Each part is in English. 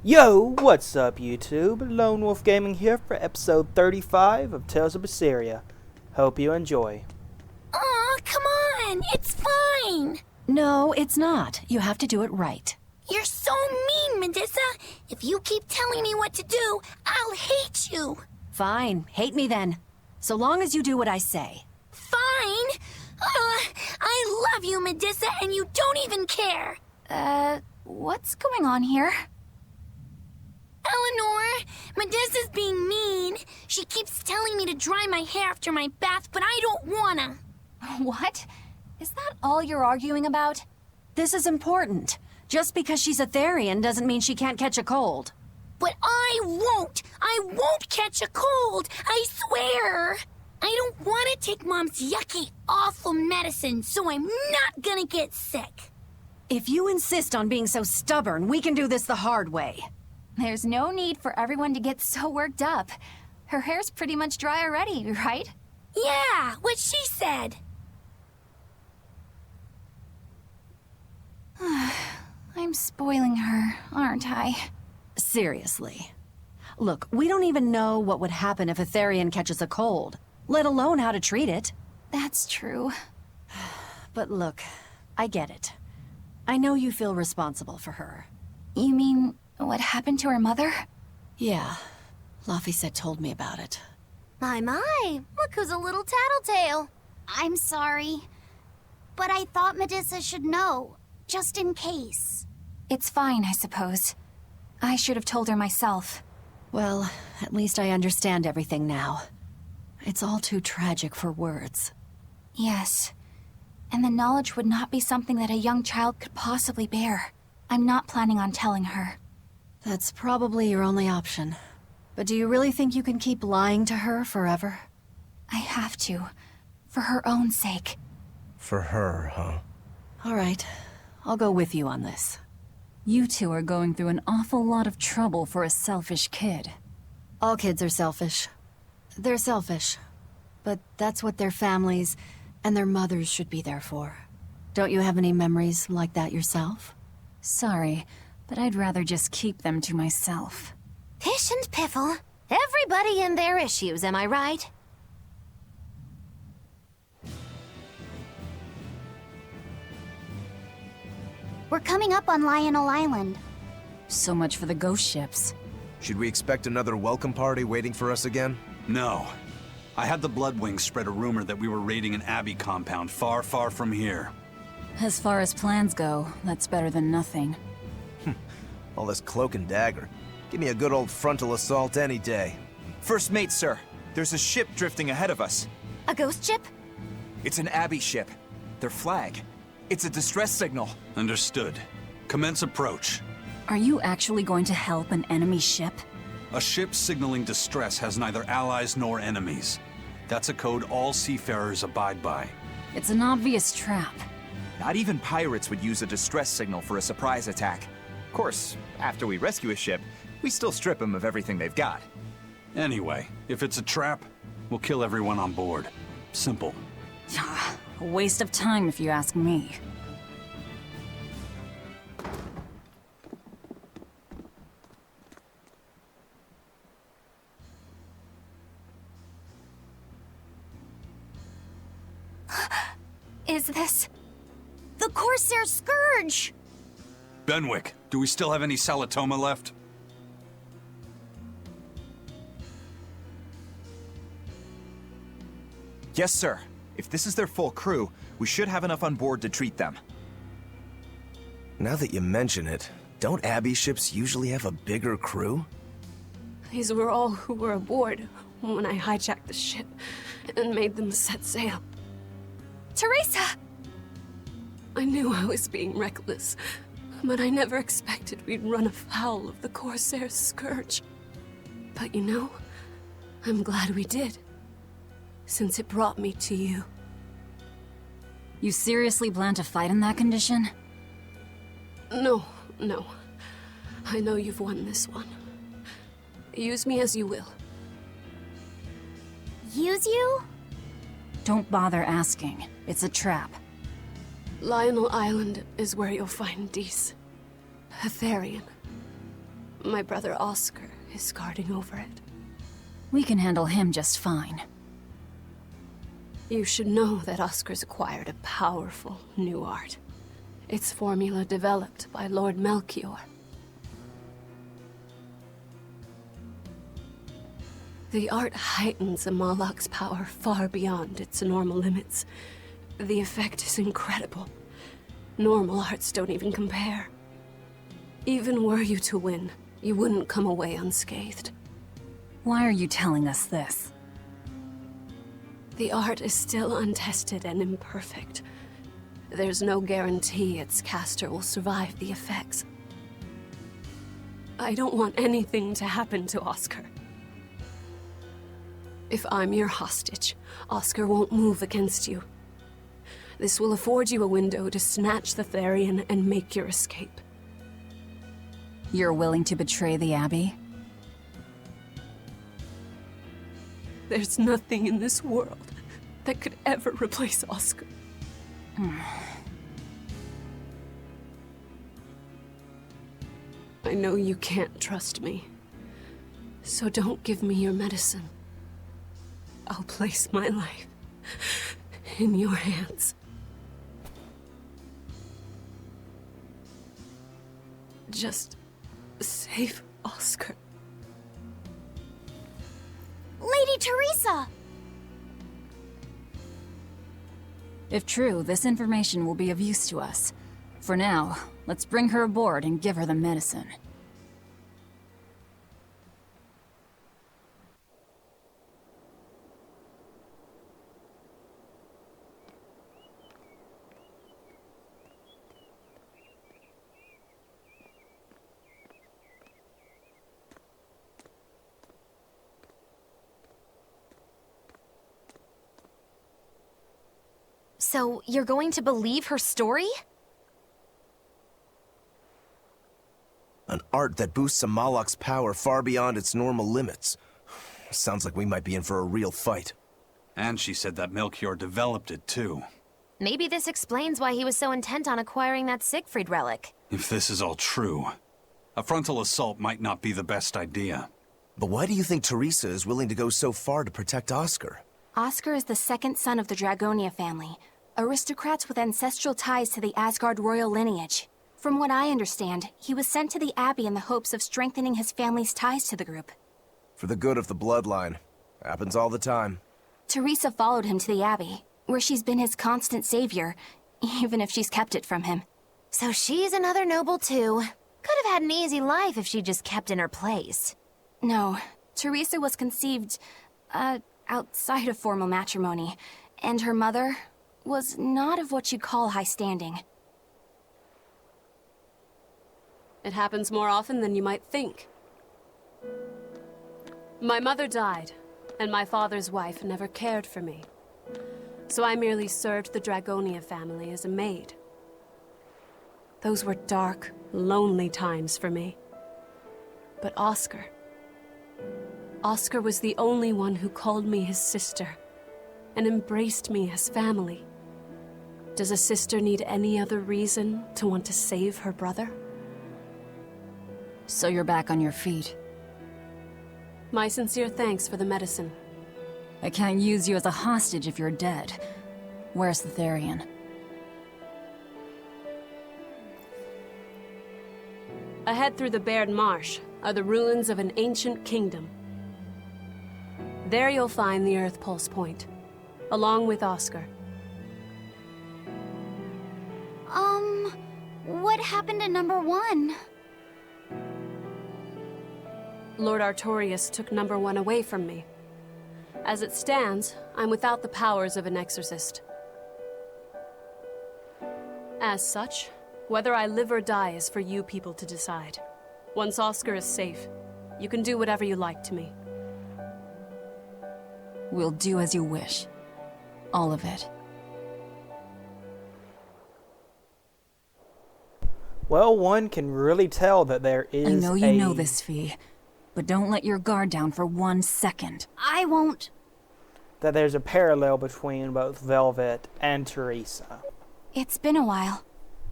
Yo, what's up YouTube? Lone Wolf Gaming here for episode 35 of Tales of Berseria. Hope you enjoy. Aw, come on! It's fine! No, it's not. You have to do it right. You're so mean, Medusa! If you keep telling me what to do, I'll hate you! Fine, hate me then. So long as you do what I say. Fine! I love you, Medusa, and you don't even care! What's going on here? Eleanor, Medusa's being mean. She keeps telling me to dry my hair after my bath, but I don't wanna. What? Is that all you're arguing about? This is important. Just because she's a Therian doesn't mean she can't catch a cold. But I won't! I won't catch a cold! I swear! I don't want to take Mom's yucky, awful medicine, so I'm not gonna get sick. If you insist on being so stubborn, we can do this the hard way. There's no need for everyone to get so worked up. Her hair's pretty much dry already, right? Yeah, what she said. I'm spoiling her, aren't I? Seriously. Look, we don't even know what would happen if a Therian catches a cold, let alone how to treat it. That's true. But look, I get it. I know you feel responsible for her. You mean what happened to her mother? Yeah, Laphicet told me about it. My, look who's a little tattletale. I'm sorry, but I thought Medusa should know, just in case. It's fine, I suppose. I should have told her myself. Well, at least I understand everything now. It's all too tragic for words. Yes. And the knowledge would not be something that a young child could possibly bear. I'm not planning on telling her. That's probably your only option. But do you really think you can keep lying to her forever? I have to. For her own sake. For her, huh? All right. I'll go with you on this. You two are going through an awful lot of trouble for a selfish kid. All kids are selfish. They're selfish. But that's what their families and their mothers should be there for. Don't you have any memories like that yourself? Sorry, but I'd rather just keep them to myself. Pish and piffle. Everybody and their issues, am I right? We're coming up on Lionel Island. So much for the ghost ships. Should we expect another welcome party waiting for us again? No. I had the Bloodwings spread a rumor that we were raiding an Abbey compound far, far from here. As far as plans go, that's better than nothing. All this cloak and dagger. Give me a good old frontal assault any day. First mate, sir. There's a ship drifting ahead of us. A ghost ship? It's an Abbey ship. Their flag. It's a distress signal. Understood. Commence approach. Are you actually going to help an enemy ship? A ship signaling distress has neither allies nor enemies. That's a code all seafarers abide by. It's an obvious trap. Not even pirates would use a distress signal for a surprise attack. Of course, after we rescue a ship, we still strip them of everything they've got. Anyway, if it's a trap, we'll kill everyone on board. Simple. A waste of time if you ask me. Is this... The Corsair Scourge! Benwick, do we still have any Salatoma left? Yes, sir. If this is their full crew, we should have enough on board to treat them. Now that you mention it, don't Abbey ships usually have a bigger crew? These were all who were aboard when I hijacked the ship and made them set sail. Teresa! I knew I was being reckless, but I never expected we'd run afoul of the Corsair's Scourge. But you know, I'm glad we did, since it brought me to you. You seriously plan to fight in that condition? No. I know you've won this one. Use me as you will. Use you? Don't bother asking. It's a trap. Lionel Island is where you'll find Dees. A Therian. My brother Oscar is guarding over it. We can handle him just fine. You should know that Oscar's acquired a powerful new art. Its formula developed by Lord Melchior. The art heightens a Moloch's power far beyond its normal limits. The effect is incredible. Normal arts don't even compare. Even were you to win, you wouldn't come away unscathed. Why are you telling us this? The art is still untested and imperfect. There's no guarantee its caster will survive the effects. I don't want anything to happen to Oscar. If I'm your hostage, Oscar won't move against you. This will afford you a window to snatch the Therian and make your escape. You're willing to betray the Abbey? There's nothing in this world that could ever replace Oscar. I know you can't trust me, so don't give me your medicine. I'll place my life in your hands. Just save Oscar. Lady Teresa! If true, this information will be of use to us. For now, let's bring her aboard and give her the medicine. So, you're going to believe her story? An art that boosts a Moloch's power far beyond its normal limits. Sounds like we might be in for a real fight. And she said that Melchior developed it, too. Maybe this explains why he was so intent on acquiring that Siegfried relic. If this is all true, a frontal assault might not be the best idea. But why do you think Teresa is willing to go so far to protect Oscar? Oscar is the second son of the Dragonia family, aristocrats with ancestral ties to the Asgard royal lineage. From what I understand, he was sent to the Abbey in the hopes of strengthening his family's ties to the group. For the good of the bloodline. Happens all the time. Teresa followed him to the Abbey, where she's been his constant savior, even if she's kept it from him. So she's another noble too. Could have had an easy life if she just kept in her place. No, Teresa was conceived, outside of formal matrimony, and her mother was not of what you'd call high standing. It happens more often than you might think. My mother died, and my father's wife never cared for me. So I merely served the Dragonia family as a maid. Those were dark, lonely times for me. But Oscar was the only one who called me his sister and embraced me as family. Does a sister need any other reason to want to save her brother? So you're back on your feet. My sincere thanks for the medicine. I can't use you as a hostage if you're dead. Where's the Therian? Ahead through the Baird Marsh are the ruins of an ancient kingdom. There you'll find the Earth Pulse Point, along with Oscar. What happened to number 1? Lord Artorius took number 1 away from me. As it stands, I'm without the powers of an exorcist. As such, whether I live or die is for you people to decide. Once Oscar is safe, you can do whatever you like to me. We'll do as you wish. All of it. Well, one can really tell that there is I know you know this, Fee, but don't let your guard down for 1 second. I won't. That there's a parallel between both Velvet and Teresa. It's been a while.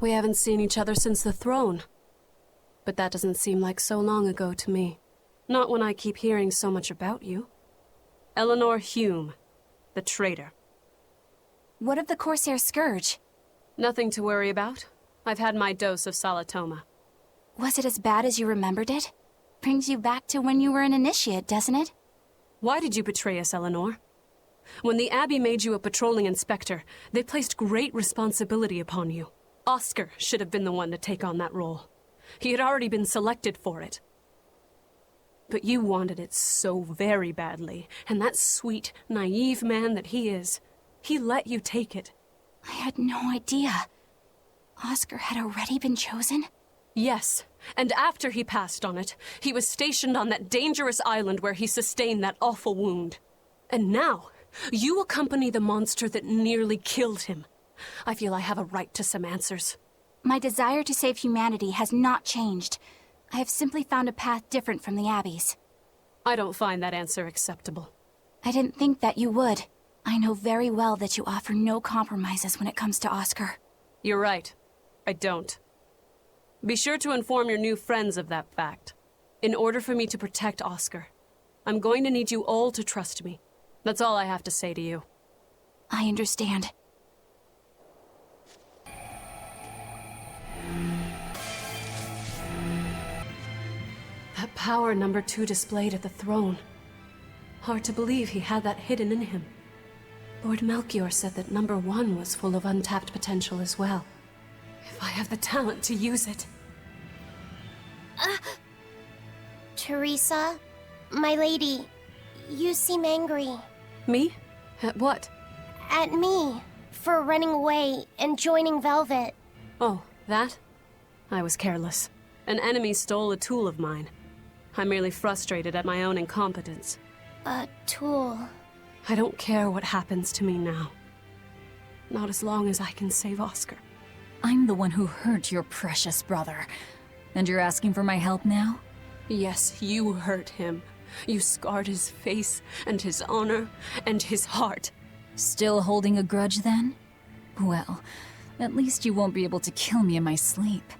We haven't seen each other since the throne. But that doesn't seem like so long ago to me. Not when I keep hearing so much about you. Eleanor Hume, the traitor. What of the Corsair Scourge? Nothing to worry about. I've had my dose of Salatoma. Was it as bad as you remembered it? Brings you back to when you were an initiate, doesn't it? Why did you betray us, Eleanor? When the Abbey made you a patrolling inspector, they placed great responsibility upon you. Oscar should have been the one to take on that role. He had already been selected for it. But you wanted it so very badly, and that sweet, naive man that he is, he let you take it. I had no idea. Oscar had already been chosen? Yes, and after he passed on it, he was stationed on that dangerous island where he sustained that awful wound. And now, you accompany the monster that nearly killed him. I feel I have a right to some answers. My desire to save humanity has not changed. I have simply found a path different from the Abbey's. I don't find that answer acceptable. I didn't think that you would. I know very well that you offer no compromises when it comes to Oscar. You're right. I don't. Be sure to inform your new friends of that fact. In order for me to protect Oscar, I'm going to need you all to trust me. That's all I have to say to you. I understand. That power number 2 displayed at the throne. Hard to believe he had that hidden in him. Lord Melchior said that number 1 was full of untapped potential as well. If I have the talent to use it. Teresa, my lady, you seem angry. Me? At what? At me, for running away and joining Velvet. Oh, that? I was careless. An enemy stole a tool of mine. I'm merely frustrated at my own incompetence. A tool? I don't care what happens to me now. Not as long as I can save Oscar. I'm the one who hurt your precious brother. And you're asking for my help now? Yes, you hurt him. You scarred his face, and his honor, and his heart. Still holding a grudge then? Well, at least you won't be able to kill me in my sleep.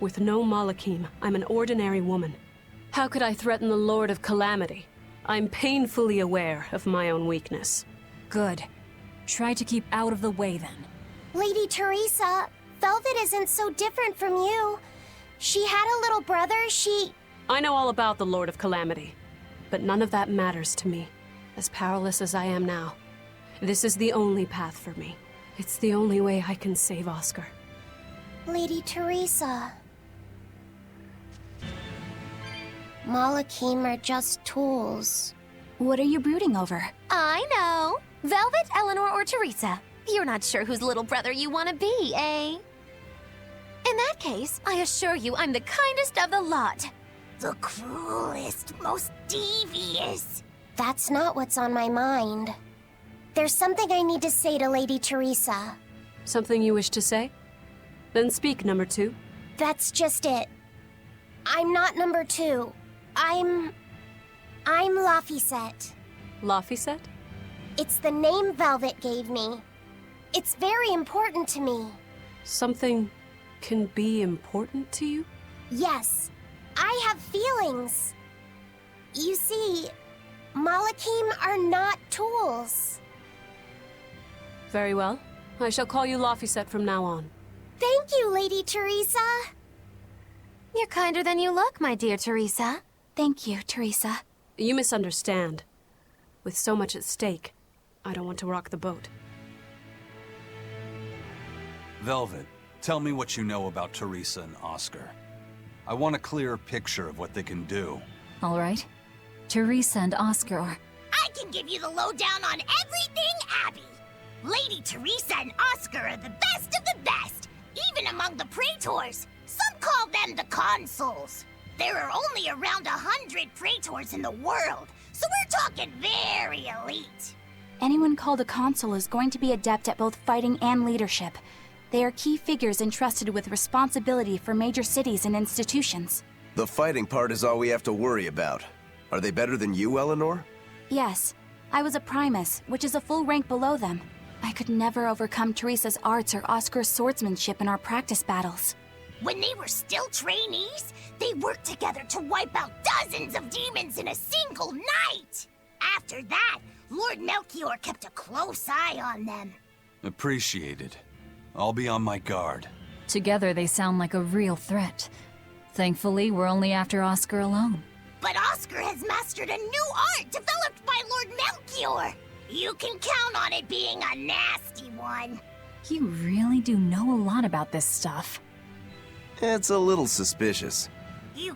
With no Malachim, I'm an ordinary woman. How could I threaten the Lord of Calamity? I'm painfully aware of my own weakness. Good. Try to keep out of the way then. Lady Teresa, Velvet isn't so different from you. She had a little brother, I know all about the Lord of Calamity, but none of that matters to me. As powerless as I am now, this is the only path for me. It's the only way I can save Oscar. Lady Teresa. Malachim are just tools. What are you brooding over? I know. Velvet, Eleanor, or Teresa. You're not sure whose little brother you want to be, eh? In that case, I assure you I'm the kindest of the lot. The cruelest, most devious. That's not what's on my mind. There's something I need to say to Lady Teresa. Something you wish to say? Then speak, number 2. That's just it. I'm not number 2. I'm Laphicet. Laphicet? It's the name Velvet gave me. It's very important to me. Something can be important to you? Yes, I have feelings. You see, Malachim are not tools. Very well. I shall call you Laphicet from now on. Thank you, Lady Teresa. You're kinder than you look, my dear Teresa. Thank you, Teresa. You misunderstand. With so much at stake, I don't want to rock the boat. Velvet, tell me what you know about Teresa and Oscar. I want a clear picture of what they can do. All right. Teresa and Oscar are... I can give you the lowdown on everything Abby. Lady Teresa and Oscar are the best of the best, even among the praetors. Some call them the consuls. There are only around 100 praetors in the world, so we're talking very elite. Anyone called a consul is going to be adept at both fighting and leadership. They are key figures entrusted with responsibility for major cities and institutions. The fighting part is all we have to worry about. Are they better than you, Eleanor? Yes. I was a primus, which is a full rank below them. I could never overcome Teresa's arts or Oscar's swordsmanship in our practice battles. When they were still trainees, they worked together to wipe out dozens of demons in a single night. After that, Lord Melchior kept a close eye on them. Appreciated. I'll be on my guard. Together they sound like a real threat. Thankfully, we're only after Oscar alone. But Oscar has mastered a new art developed by Lord Melchior. You can count on it being a nasty one. You really do know a lot about this stuff. It's a little suspicious. You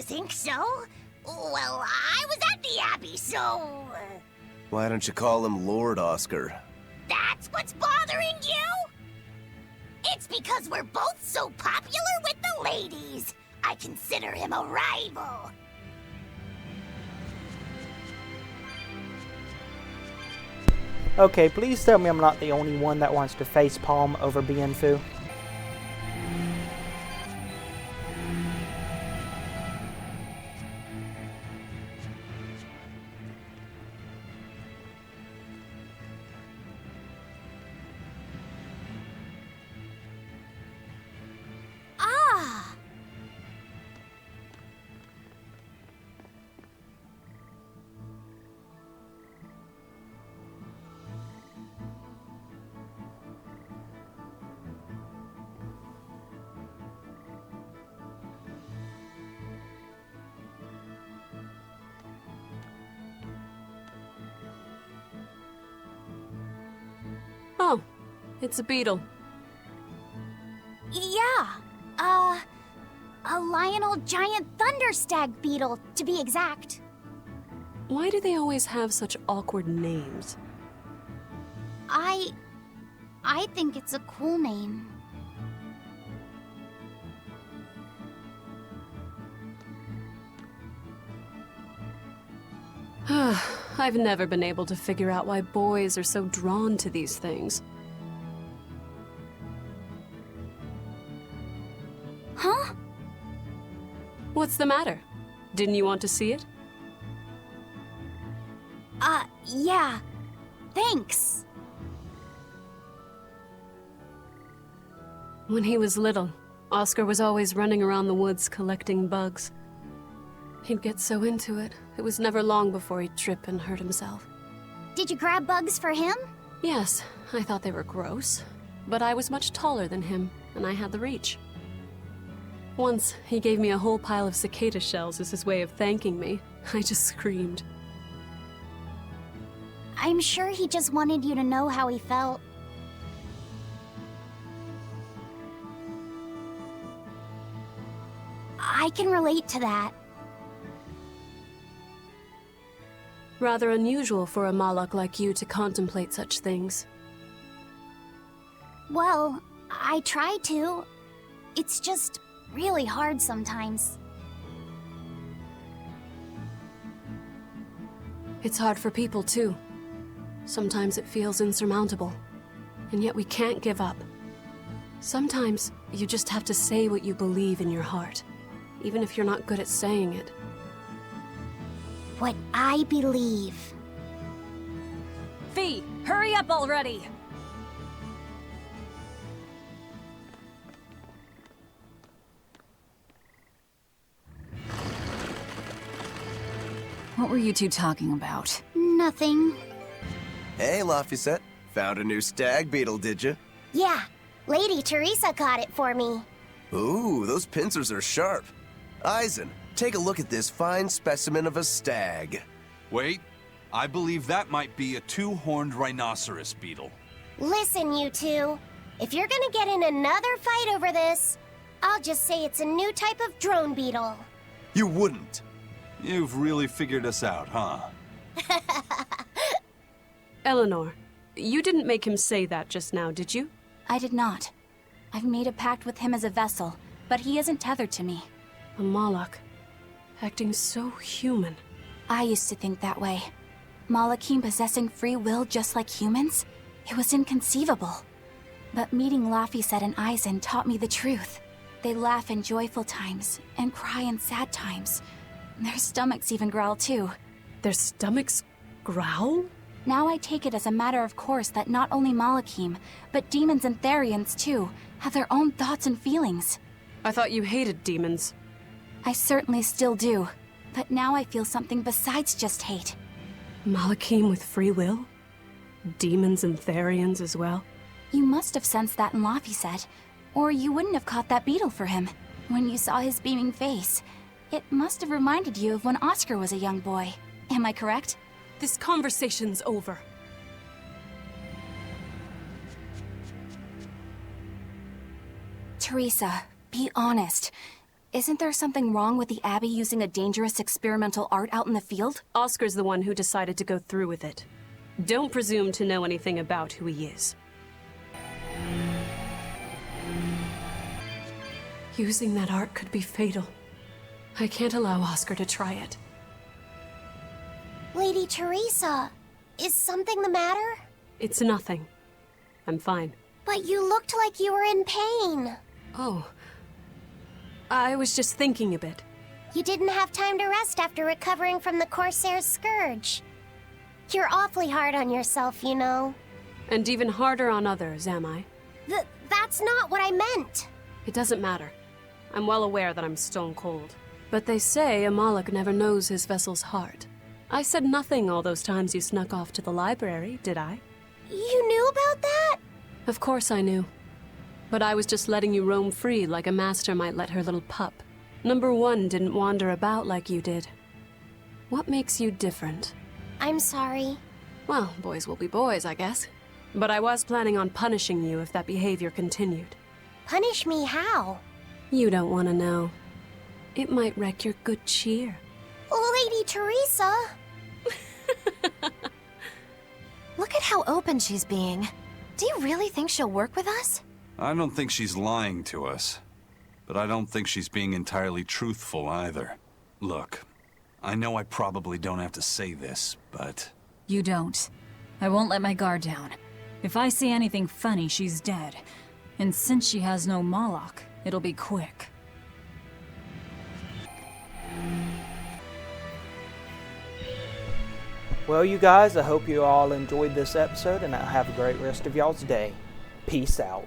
think so? Well, I was at the Abbey, so... Why don't you call him Lord Oscar? That's what's bothering you? It's because we're both so popular with the ladies. I consider him a rival. Okay, please tell me I'm not the only one that wants to facepalm over Bienfu. Ah! Oh, it's a beetle. Yeah. A Lionel giant thunderstag beetle, to be exact. Why do they always have such awkward names? I think it's a cool name. I've never been able to figure out why boys are so drawn to these things. Huh? What's the matter? Didn't you want to see it? Yeah. Thanks. When he was little, Oscar was always running around the woods collecting bugs. He'd get so into it, it was never long before he'd trip and hurt himself. Did you grab bugs for him? Yes, I thought they were gross, but I was much taller than him, and I had the reach. Once, he gave me a whole pile of cicada shells as his way of thanking me. I just screamed. I'm sure he just wanted you to know how he felt. I can relate to that. Rather unusual for a Malak like you to contemplate such things. Well, I try to. It's just really hard sometimes. It's hard for people, too. Sometimes it feels insurmountable, and yet we can't give up. Sometimes you just have to say what you believe in your heart, even if you're not good at saying it. What I believe. Fee, hurry up already! What were you two talking about? Nothing. Hey, Lafayette. Found a new stag beetle, did you? Yeah, Lady Teresa caught it for me. Ooh, those pincers are sharp. Eisen, take a look at this fine specimen of a stag. Wait, I believe that might be a two-horned rhinoceros beetle. Listen, you two. If you're gonna get in another fight over this, I'll just say it's a new type of drone beetle. You wouldn't. You've really figured us out, huh? Eleanor, you didn't make him say that just now, did you? I did not. I've made a pact with him as a vessel, but he isn't tethered to me. A Malak, acting so human. I used to think that way. Malakim possessing free will just like humans? It was inconceivable. But meeting Lafayette and Eisen taught me the truth. They laugh in joyful times and cry in sad times. Their stomachs even growl too. Their stomachs growl? Now I take it as a matter of course that not only Malakim, but demons and Therians too, have their own thoughts and feelings. I thought you hated demons. I certainly still do. But now I feel something besides just hate. Malachim with free will? Demons and Therians as well? You must have sensed that in Laphicet, or you wouldn't have caught that beetle for him. When you saw his beaming face, it must have reminded you of when Oscar was a young boy. Am I correct? This conversation's over. Teresa, be honest. Isn't there something wrong with the Abbey using a dangerous experimental art out in the field? Oscar's the one who decided to go through with it. Don't presume to know anything about who he is. Using that art could be fatal. I can't allow Oscar to try it. Lady Teresa, is something the matter? It's nothing. I'm fine. But you looked like you were in pain. Oh. I was just thinking a bit. You didn't have time to rest after recovering from the Corsair's scourge. You're awfully hard on yourself, you know. And even harder on others, am I? That's not what I meant. It doesn't matter. I'm well aware that I'm stone cold. But they say a Malak never knows his vessel's heart. I said nothing all those times you snuck off to the library, did I? You knew about that? Of course I knew. But I was just letting you roam free like a master might let her little pup. Number one didn't wander about like you did. What makes you different? I'm sorry. Well, boys will be boys, I guess. But I was planning on punishing you if that behavior continued. Punish me how? You don't want to know. It might wreck your good cheer. Lady Teresa! Look at how open she's being. Do you really think she'll work with us? I don't think she's lying to us. But I don't think she's being entirely truthful either. Look, I know I probably don't have to say this, but... You don't. I won't let my guard down. If I see anything funny, she's dead. And since she has no Moloch, it'll be quick. Well, you guys, I hope you all enjoyed this episode, and have a great rest of y'all's day. Peace out.